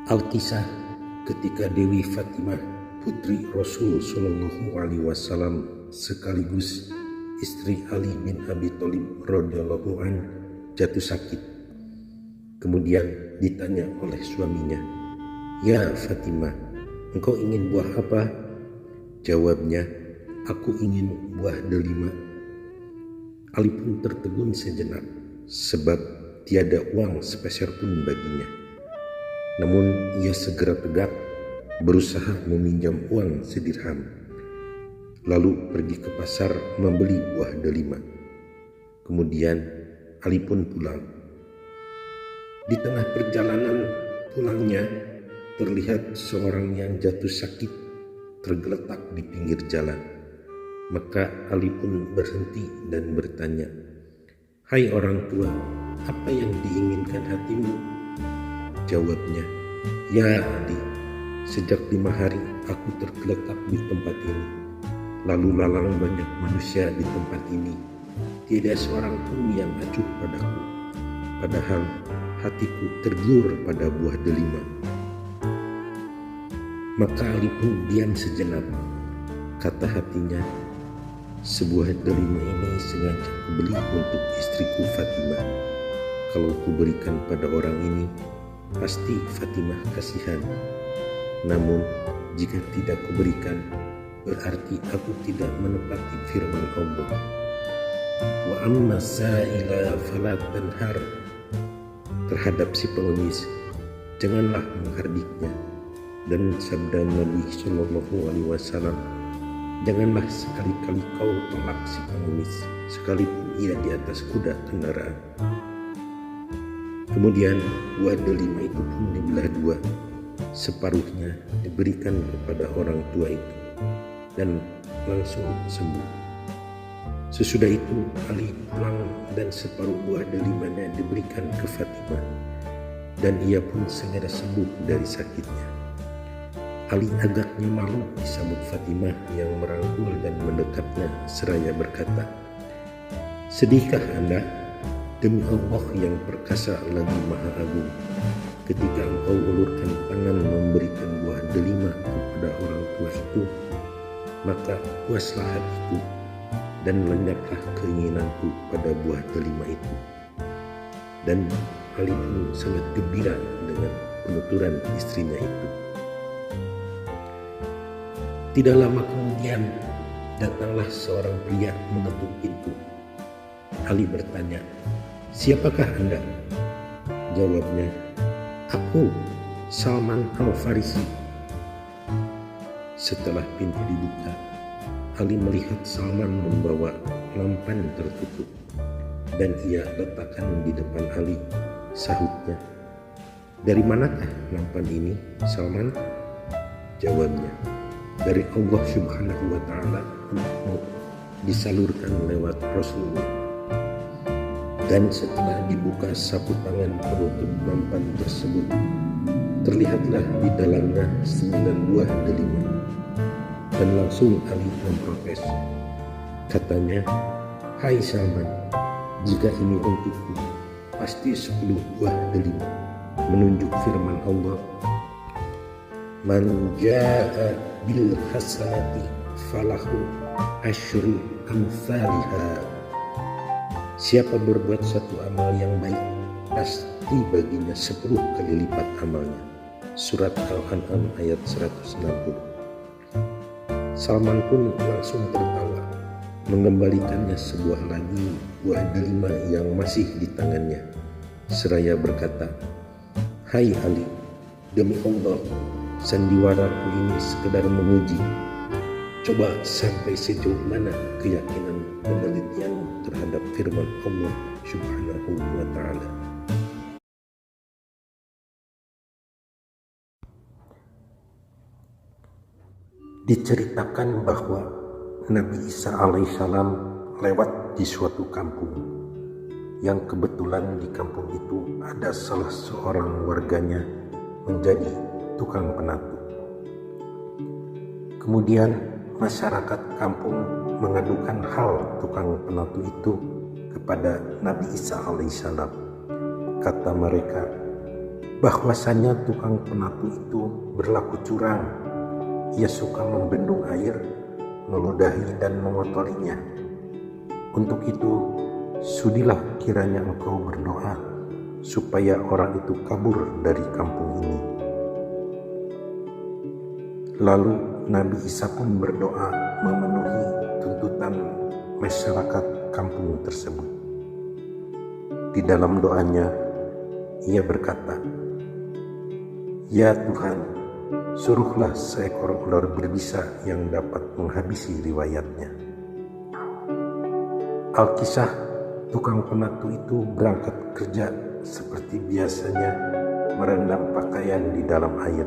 Alkisah ketika Dewi Fatimah putri Rasul Shallallahu Alaihi Wasallam sekaligus istri Ali bin Abi Thalib radhiyallahu an jatuh sakit. Kemudian ditanya oleh suaminya, "Ya Fatimah, engkau ingin buah apa?" Jawabnya, "Aku ingin buah delima." Ali pun tertegun sejenak sebab tiada uang sepeser pun baginya. Namun ia segera tegak berusaha meminjam uang sedirham, lalu pergi ke pasar membeli buah delima. Kemudian Ali pun pulang. Di tengah perjalanan pulangnya terlihat seorang yang jatuh sakit tergeletak di pinggir jalan. Maka Ali pun berhenti dan bertanya, "Hai orang tua, apa yang diinginkan hatimu?" Jawabnya, "Ya Ali, sejak 5 hari aku tergeletak di tempat ini. Lalu lalang banyak manusia di tempat ini. Tidak seorang pun yang acuh padaku. Padahal hatiku tergiur pada buah delima." Maka Ali pun diam sejenak. Kata hatinya, "Sebuah delima ini sengaja kubeli untuk istriku Fatimah. Kalau kuberikan pada orang ini, pasti Fatimah kasihan. Namun jika tidak kuberikan, berarti aku tidak menepati firman Allah. Wa amma sa'ila fala tanhar." Terhadap si pengemis, janganlah menghardiknya. Dan sabda Nabi Shallallahu Alaihi Wasallam, "Janganlah sekali-kali kau tolak si pengemis, sekalipun ia di atas kuda kendaraan." Kemudian buah delima itu pun dibelah dua, separuhnya diberikan kepada orang tua itu dan langsung sembuh. Sesudah itu Ali pulang dan separuh buah delimanya diberikan ke Fatimah, dan ia pun segera sembuh dari sakitnya. Ali agaknya malu disambut Fatimah yang merangkul dan mendekatnya seraya berkata, "Sedihkah Anda? Demi Allah yang perkasa lagi maha agung, ketika engkau ulurkan tangan memberikan buah delima kepada orang tua itu, maka puaslah hatiku dan lenyaplah keinginanku pada buah delima itu." Dan Ali pun sangat gembira dengan penuturan istrinya itu. Tidak lama kemudian datanglah seorang pria mengetuk pintu. Ali bertanya, "Siapakah Anda?" Jawabnya, "Aku, Salman Al-Farisi." Setelah pintu dibuka, Ali melihat Salman membawa nampan tertutup, dan ia letakkan di depan Ali. Sahutnya, "Dari manakah nampan ini, Salman?" Jawabnya, "Dari Allah Subhanahu wa Ta'ala, untukmu, disalurkan lewat Rasulnya." Dan setelah dibuka sapu tangan penutup nampan tersebut, terlihatlah di dalamnya 9 buah delima. Dan langsung Ali memprotes. Katanya, "Hai Salman, jika ini untukku, pasti 10 buah delima." Menunjuk firman Allah, "Man jaa'a bil hasanati falahu asyru amsalihha." Siapa berbuat satu amal yang baik, pasti baginya 10 kali lipat amalnya. Surat Al-An'am ayat 160. Salman pun langsung tertawa, mengembalikannya sebuah lagi buah delima yang masih di tangannya, seraya berkata, "Hai Ali, demi Allah, sandiwaraku ini sekedar menguji. Coba sampai sejauh mana keyakinan penelitianmu terhadap firman Allah Subhanahu wa Ta'ala." Diceritakan bahwa Nabi Isa alaihissalam lewat di suatu kampung, yang kebetulan di kampung itu ada salah seorang warganya menjadi tukang penatu. Kemudian masyarakat kampung mengadukan hal tukang penatu itu kepada Nabi Isa alaihissalam. Kata mereka, bahwasanya tukang penatu itu berlaku curang. Ia suka membendung air, meludahi dan mengotorinya. Untuk itu, sudilah kiranya engkau berdoa supaya orang itu kabur dari kampung ini. Lalu Nabi Isa pun berdoa memenuhi tuntutan masyarakat kampung tersebut. Di dalam doanya, ia berkata, "Ya Tuhan, suruhlah seekor ular berbisa yang dapat menghabisi riwayatnya." Alkisah, tukang penatu itu berangkat kerja seperti biasanya merendam pakaian di dalam air.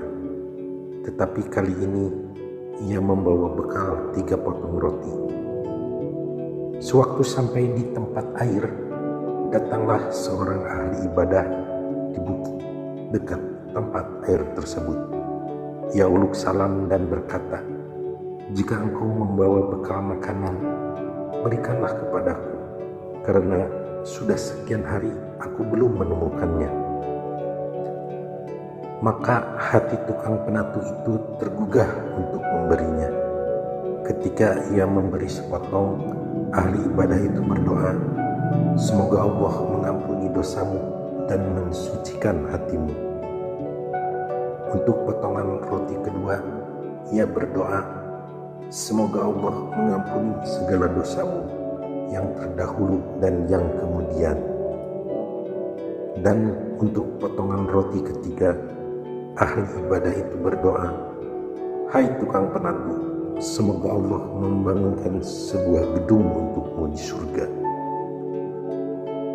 Tetapi kali ini ia membawa bekal 3 potong roti. Sewaktu sampai di tempat air, datanglah seorang ahli ibadah di bukit dekat tempat air tersebut. Ia uluk salam dan berkata, "Jika engkau membawa bekal makanan, berikanlah kepadaku, karena sudah sekian hari aku belum menemukannya." Maka hati tukang penatu itu tergugah untuk memberinya. Ketika ia memberi sepotong, ahli ibadah itu berdoa, "Semoga Allah mengampuni dosamu dan mensucikan hatimu." Untuk potongan roti kedua, ia berdoa, "Semoga Allah mengampuni segala dosamu yang terdahulu dan yang kemudian." Dan untuk potongan roti ketiga, ahli ibadah itu berdoa, "Hai tukang penatu, semoga Allah membangunkan sebuah gedung untukmu di surga."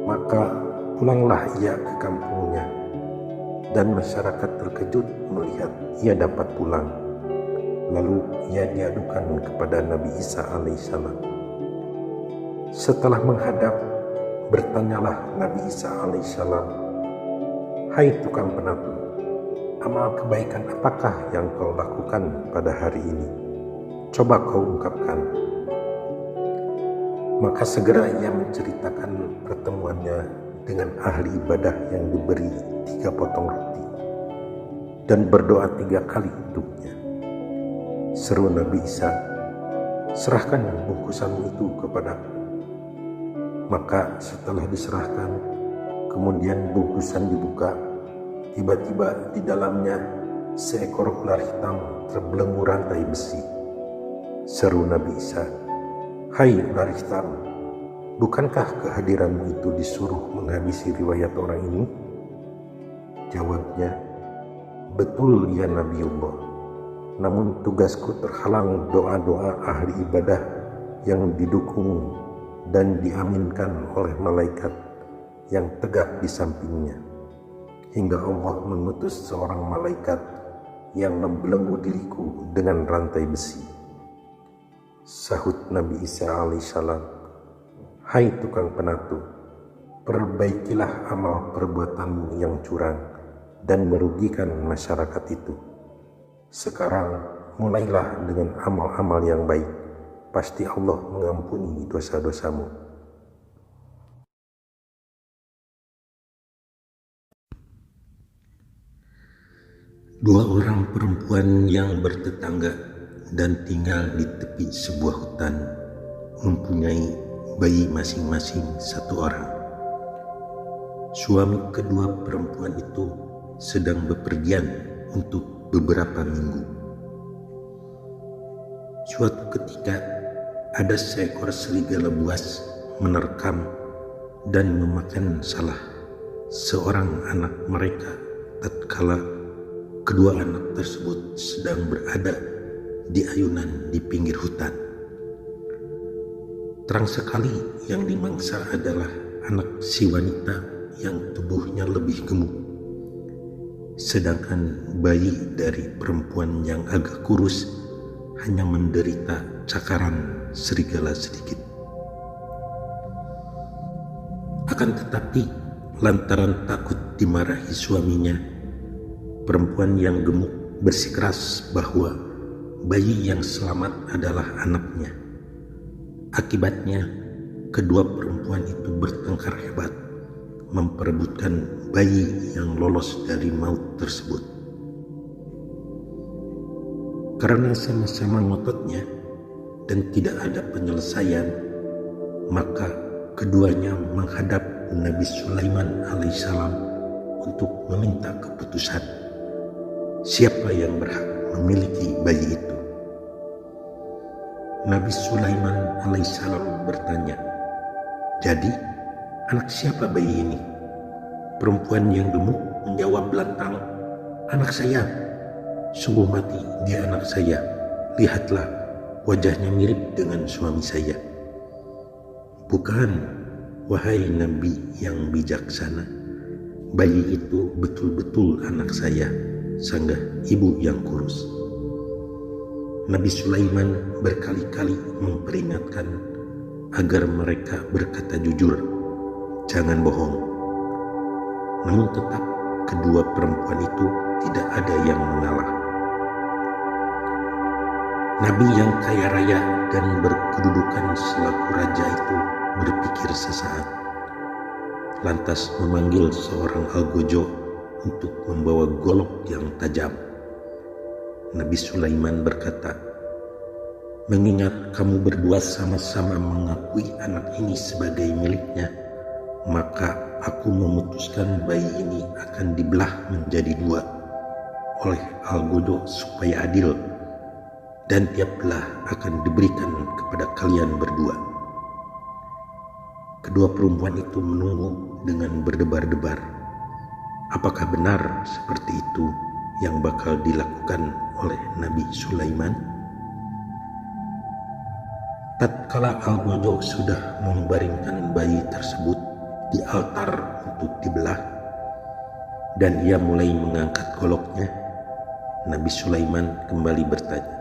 Maka pulanglah ia ke kampungnya, dan masyarakat terkejut melihat ia dapat pulang. Lalu ia diadukan kepada Nabi Isa alaihissalam. Setelah menghadap, bertanyalah Nabi Isa alaihissalam, "Hai tukang penatu, amal kebaikan apakah yang kau lakukan pada hari ini? Coba kau ungkapkan." Maka segera ia menceritakan pertemuannya dengan ahli ibadah yang diberi 3 potong roti dan berdoa 3 kali untuknya. Seru Nabi Isa, "Serahkan bungkusanmu itu kepadaku." Maka setelah diserahkan, kemudian bungkusan dibuka. Tiba-tiba di dalamnya seekor ular hitam terbelenggu rantai besi. Seru Nabi Isa, "Hai ular hitam, bukankah kehadiranmu itu disuruh menghabisi riwayat orang ini?" Jawabnya, "Betul ya Nabiullah, namun tugasku terhalang doa-doa ahli ibadah yang didukung dan diaminkan oleh malaikat yang tegak di sampingnya, hingga Allah mengutus seorang malaikat yang membelenggu diriku dengan rantai besi." Sahut Nabi Isa alaihissalam, "Hai tukang penatu, perbaikilah amal perbuatanmu yang curang dan merugikan masyarakat itu. Sekarang mulailah dengan amal-amal yang baik, pasti Allah mengampuni dosa-dosamu." Dua orang perempuan yang bertetangga dan tinggal di tepi sebuah hutan mempunyai bayi masing-masing 1 orang. Suami kedua perempuan itu sedang bepergian untuk beberapa minggu. Suatu ketika ada seekor serigala buas menerkam dan memakan salah seorang anak mereka tatkala kedua anak tersebut sedang berada di ayunan di pinggir hutan. Terang sekali yang dimangsa adalah anak si wanita yang tubuhnya lebih gemuk, sedangkan bayi dari perempuan yang agak kurus hanya menderita cakaran serigala sedikit. Akan tetapi lantaran takut dimarahi suaminya, perempuan yang gemuk bersikeras bahwa bayi yang selamat adalah anaknya. Akibatnya, kedua perempuan itu bertengkar hebat memperebutkan bayi yang lolos dari maut tersebut. Karena sama-sama ngototnya dan tidak ada penyelesaian, maka keduanya menghadap Nabi Sulaiman alaihissalam untuk meminta keputusan siapa yang berhak memiliki bayi itu. Nabi Sulaiman alaihissalam bertanya, "Jadi, anak siapa bayi ini?" Perempuan yang gemuk menjawab lantang, "Anak saya. Sungguh mati dia anak saya. Lihatlah, wajahnya mirip dengan suami saya." "Bukan, wahai Nabi yang bijaksana. Bayi itu betul-betul anak saya," sanggah ibu yang kurus. Nabi Sulaiman berkali-kali memperingatkan agar mereka berkata jujur, jangan bohong. Namun tetap kedua perempuan itu tidak ada yang mengalah. Nabi yang kaya raya dan berkedudukan selaku raja itu berpikir sesaat, lantas memanggil seorang algojo untuk membawa golok yang tajam. Nabi Sulaiman berkata, "Mengingat kamu berdua sama-sama mengakui anak ini sebagai miliknya, maka aku memutuskan bayi ini akan dibelah menjadi dua oleh algojo supaya adil, dan tiap belah akan diberikan kepada kalian berdua." Kedua perempuan itu menunggu dengan berdebar-debar. Apakah benar seperti itu yang bakal dilakukan oleh Nabi Sulaiman? Tatkala algojo sudah membaringkan bayi tersebut di altar untuk dibelah dan ia mulai mengangkat goloknya, Nabi Sulaiman kembali bertanya,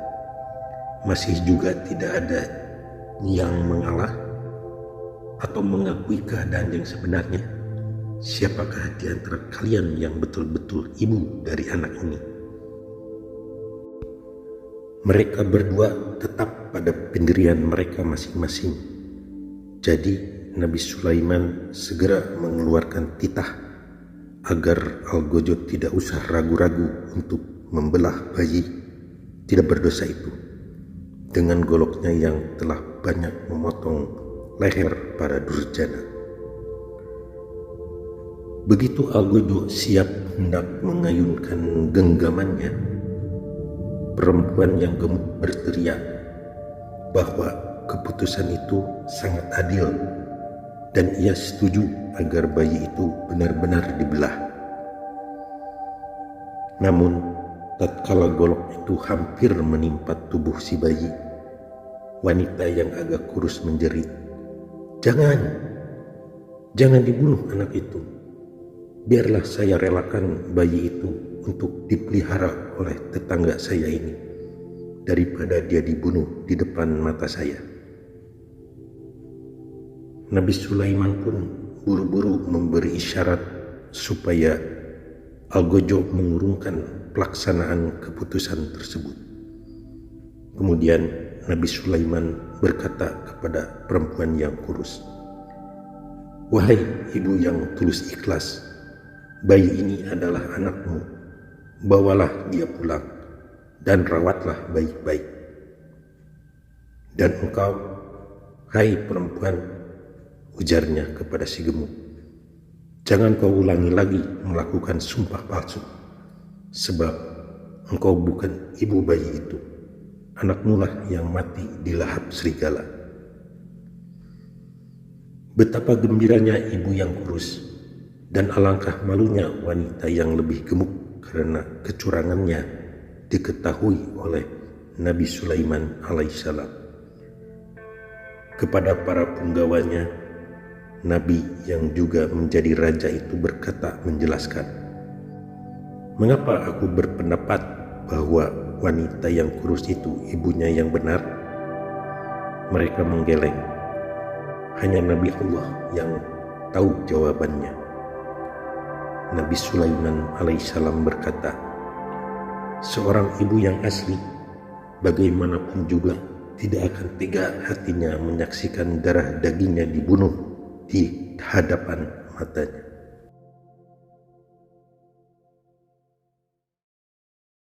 "Masih juga tidak ada yang mengalah atau mengakui keadaan yang sebenarnya? Siapakah di antara kalian yang betul-betul ibu dari anak ini?" Mereka berdua tetap pada pendirian mereka masing-masing. Jadi Nabi Sulaiman segera mengeluarkan titah agar algojo tidak usah ragu-ragu untuk membelah bayi tidak berdosa itu dengan goloknya yang telah banyak memotong leher para durjana. Begitu algojo siap hendak mengayunkan genggamannya, perempuan yang gemuk berteriak bahwa keputusan itu sangat adil dan ia setuju agar bayi itu benar-benar dibelah. Namun, tatkala golok itu hampir menimpa tubuh si bayi, wanita yang agak kurus menjerit, Jangan dibunuh anak itu. Biarlah saya relakan bayi itu untuk dipelihara oleh tetangga saya ini daripada dia dibunuh di depan mata saya." Nabi Sulaiman pun buru-buru memberi isyarat supaya algojo mengurungkan pelaksanaan keputusan tersebut. Kemudian Nabi Sulaiman berkata kepada perempuan yang kurus, "Wahai ibu yang tulus ikhlas, bayi ini adalah anakmu. Bawalah dia pulang dan rawatlah baik-baik. Dan engkau, hai perempuan," ujarnya kepada si gemuk, "jangan kau ulangi lagi melakukan sumpah palsu, sebab engkau bukan ibu bayi itu. Anakmu lah yang mati di lahap serigala." Betapa gembiranya ibu yang kurus dan alangkah malunya wanita yang lebih gemuk karena kecurangannya diketahui oleh Nabi Sulaiman alaihissalam. Kepada para punggawanya, Nabi yang juga menjadi raja itu berkata menjelaskan, "Mengapa aku berpendapat bahwa wanita yang kurus itu ibunya yang benar?" Mereka menggeleng. Hanya Nabi Allah yang tahu jawabannya. Nabi Sulaiman alaihissalam berkata, "Seorang ibu yang asli, bagaimanapun juga tidak akan tega hatinya menyaksikan darah dagingnya dibunuh di hadapan matanya."